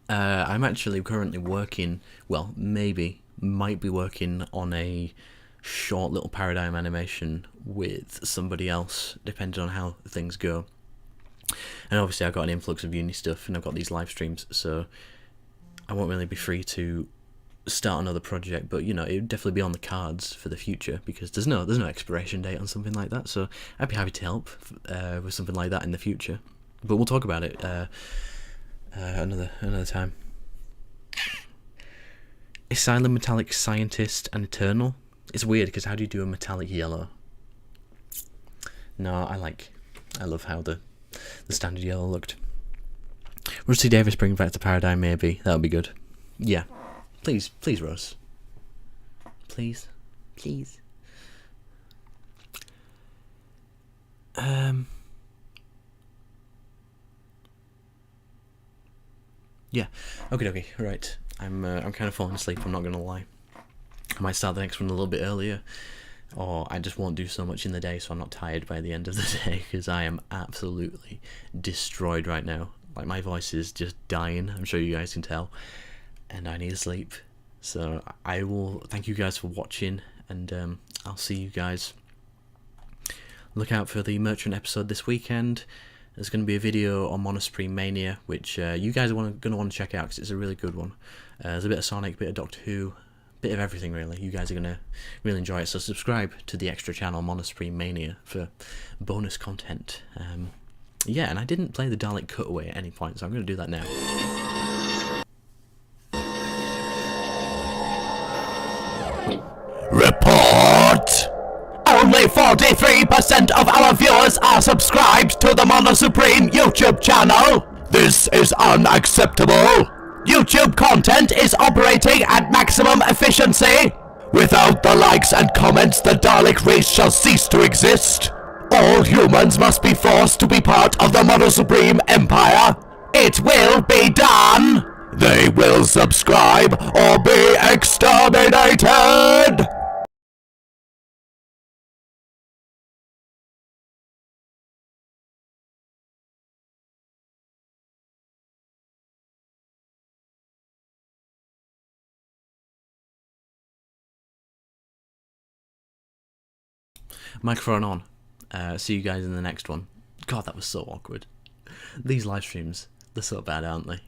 I'm actually currently working, well, might be working on a short little Paradigm animation with somebody else, depending on how things go. And obviously I've got an influx of uni stuff, and I've got these live streams, so I won't really be free to start another project, but you know, it would definitely be on the cards for the future, because there's no expiration date on something like that, so I'd be happy to help with something like that in the future. But we'll talk about it another time. Asylum, Metallic Scientist, and Eternal. It's weird because how do you do a metallic yellow? No, I love how the standard yellow looked. Rusty Davis bring back the Paradigm, maybe. That would be good. Yeah. Please, Rose. Please. Yeah. Okay. Right. I'm kind of falling asleep. I'm not gonna lie. I might start the next one a little bit earlier, or I just won't do so much in the day, so I'm not tired by the end of the day, because I am absolutely destroyed right now. Like, my voice is just dying. I'm sure you guys can tell, and I need sleep. So I will thank you guys for watching, and I'll see you guys. Look out for the Merchant episode this weekend. There's going to be a video on Monosupreme Mania, which you guys are going to want to check out because it's a really good one. There's a bit of Sonic, a bit of Doctor Who, a bit of everything really. You guys are going to really enjoy it, so subscribe to the extra channel Monosupreme Mania for bonus content. Yeah, and I didn't play the Dalek cutaway at any point, so I'm going to do that now. Report! Only 43% of our viewers are subscribed to the Monosupreme YouTube channel. This is unacceptable. YouTube content is operating at maximum efficiency. Without the likes and comments, the Dalek race shall cease to exist. All humans must be forced to be part of the Monosupreme Empire. It will be done. They will subscribe or be exterminated. Microphone on. See you guys in the next one. God, that was so awkward. These live streams, they're so bad, aren't they?